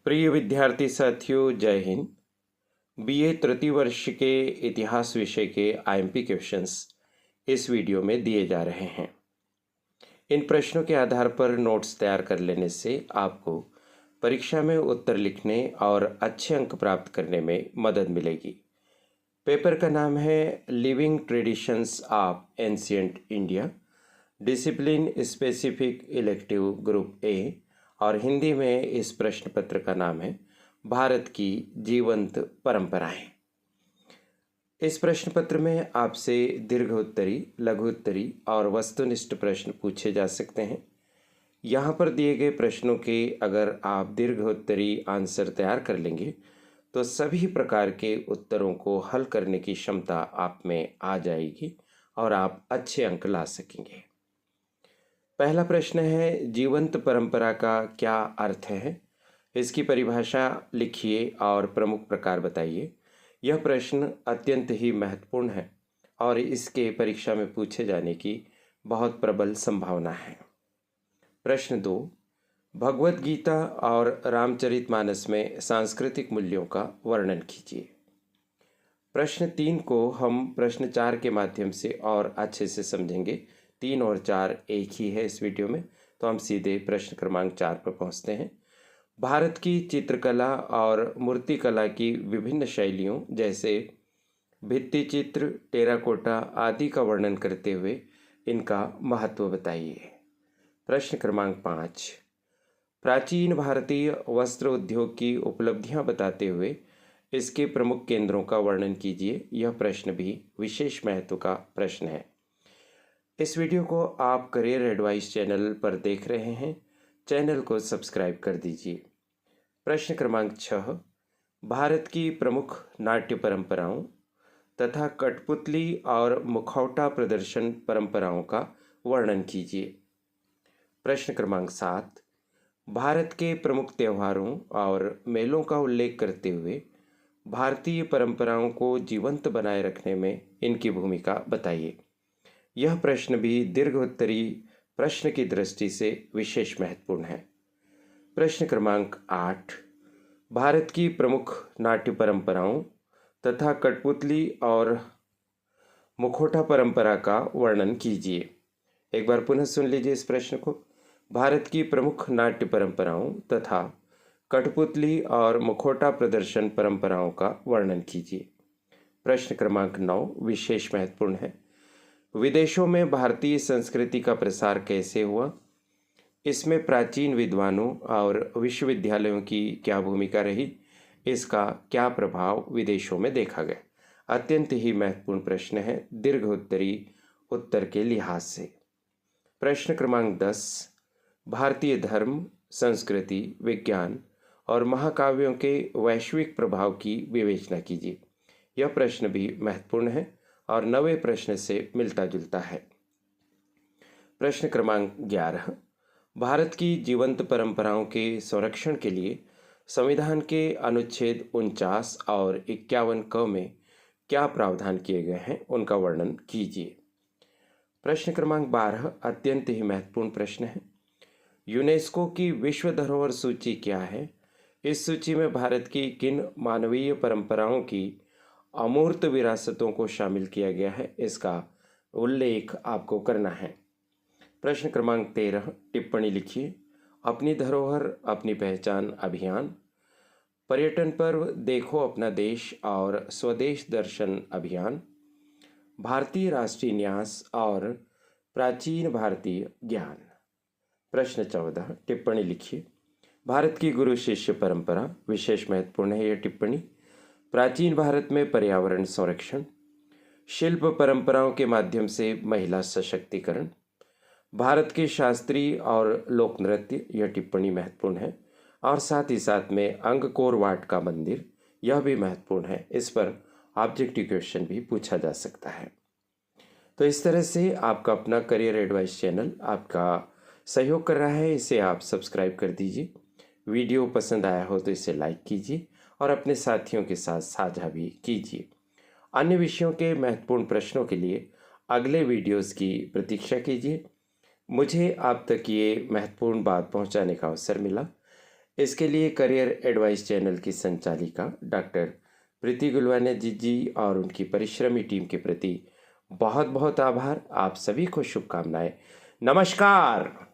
प्रिय विद्यार्थी साथियों, जय हिंद। बीए तृतीय वर्ष के इतिहास विषय के आईएमपी क्वेश्चंस इस वीडियो में दिए जा रहे हैं। इन प्रश्नों के आधार पर नोट्स तैयार कर लेने से आपको परीक्षा में उत्तर लिखने और अच्छे अंक प्राप्त करने में मदद मिलेगी। पेपर का नाम है living traditions of ancient India, discipline specific elective group A, और हिंदी में इस प्रश्न पत्र का नाम है भारत की जीवंत परंपराएं। इस प्रश्न पत्र में आपसे दीर्घोत्तरी, लघुत्तरी और वस्तुनिष्ठ प्रश्न पूछे जा सकते हैं। यहाँ पर दिए गए प्रश्नों के अगर आप दीर्घोत्तरी आंसर तैयार कर लेंगे तो सभी प्रकार के उत्तरों को हल करने की क्षमता आप में आ जाएगी और आप अच्छे अंक ला सकेंगे। पहला प्रश्न है, जीवंत परंपरा का क्या अर्थ है? इसकी परिभाषा लिखिए और प्रमुख प्रकार बताइए। यह प्रश्न अत्यंत ही महत्वपूर्ण है और इसके परीक्षा में पूछे जाने की बहुत प्रबल संभावना है। प्रश्न 2, भगवत गीता और रामचरितमानस में सांस्कृतिक मूल्यों का वर्णन कीजिए। प्रश्न 3 को हम प्रश्न 4 के माध्यम से और अच्छे से समझेंगे। 3 और 4 एक ही है इस वीडियो में, तो हम सीधे प्रश्न क्रमांक 4 पर पहुंचते हैं। भारत की चित्रकला और मूर्तिकला की विभिन्न शैलियों जैसे भित्ति चित्र, टेराकोटा आदि का वर्णन करते हुए इनका महत्व बताइए। प्रश्न क्रमांक 5, प्राचीन भारतीय वस्त्र उद्योग की उपलब्धियां बताते हुए इसके प्रमुख केंद्रों का वर्णन कीजिए। यह प्रश्न भी विशेष महत्व का प्रश्न है। इस वीडियो को आप करियर एडवाइस चैनल पर देख रहे हैं, चैनल को सब्सक्राइब कर दीजिए। प्रश्न क्रमांक 6, भारत की प्रमुख नाट्य परंपराओं तथा कठपुतली और मुखौटा प्रदर्शन परंपराओं का वर्णन कीजिए। प्रश्न क्रमांक 7, भारत के प्रमुख त्योहारों और मेलों का उल्लेख करते हुए भारतीय परंपराओं को जीवंत बनाए रखने में इनकी भूमिका बताइए। यह प्रश्न भी दीर्घोत्तरी प्रश्न की दृष्टि से विशेष महत्वपूर्ण है। प्रश्न क्रमांक 8, भारत की प्रमुख नाट्य परंपराओं तथा कठपुतली और मुखौटा परंपरा का वर्णन कीजिए। एक बार पुनः सुन लीजिए इस प्रश्न को। भारत की प्रमुख नाट्य परंपराओं तथा कठपुतली और मुखौटा प्रदर्शन परंपराओं का वर्णन कीजिए। प्रश्न क्रमांक 9 विशेष महत्वपूर्ण है। विदेशों में भारतीय संस्कृति का प्रसार कैसे हुआ? इसमें प्राचीन विद्वानों और विश्वविद्यालयों की क्या भूमिका रही? इसका क्या प्रभाव विदेशों में देखा गया? अत्यंत ही महत्वपूर्ण प्रश्न है दीर्घोत्तरी उत्तर के लिहाज से। प्रश्न क्रमांक 10, भारतीय धर्म, संस्कृति, विज्ञान और महाकाव्यों के वैश्विक प्रभाव की विवेचना कीजिए। यह प्रश्न भी महत्वपूर्ण है और 9वें प्रश्न से मिलता जुलता है। प्रश्न क्रमांक 11, भारत की जीवंत परंपराओं के संरक्षण के लिए संविधान के अनुच्छेद 49 और 51 क में क्या प्रावधान किए गए हैं, उनका वर्णन कीजिए। प्रश्न क्रमांक 12 अत्यंत ही महत्वपूर्ण प्रश्न है। यूनेस्को की विश्व धरोहर सूची क्या है? इस सूची में भारत की किन मानवीय परंपराओं की अमूर्त विरासतों को शामिल किया गया है, इसका उल्लेख आपको करना है। प्रश्न क्रमांक 13 टिप्पणी लिखिए। अपनी धरोहर अपनी पहचान अभियान, पर्यटन पर्व देखो अपना देश और स्वदेश दर्शन अभियान, भारतीय राष्ट्रीय न्यास और प्राचीन भारतीय ज्ञान। प्रश्न 14 टिप्पणी लिखिए। भारत की गुरु शिष्य परंपरा विशेष महत्वपूर्ण है यह टिप्पणी। प्राचीन भारत में पर्यावरण संरक्षण, शिल्प परंपराओं के माध्यम से महिला सशक्तिकरण, भारत के शास्त्रीय और लोक नृत्य, यह टिप्पणी महत्वपूर्ण है। और साथ ही साथ में अंगकोर वाट का मंदिर, यह भी महत्वपूर्ण है। इस पर ऑब्जेक्टिव क्वेश्चन भी पूछा जा सकता है। तो इस तरह से आपका अपना करियर एडवाइस चैनल आपका सहयोग कर रहा है, इसे आप सब्सक्राइब कर दीजिए। वीडियो पसंद आया हो तो इसे लाइक कीजिए और अपने साथियों के साथ साझा भी कीजिए। अन्य विषयों के महत्वपूर्ण प्रश्नों के लिए अगले वीडियोस की प्रतीक्षा कीजिए। मुझे आप तक ये महत्वपूर्ण बात पहुंचाने का अवसर मिला। इसके लिए करियर एडवाइस चैनल की संचालिका डॉक्टर प्रीति गुलवाने जी और उनकी परिश्रमी टीम के प्रति बहुत बहुत आभार। आप सभी को शुभकामनाएं। नमस्कार।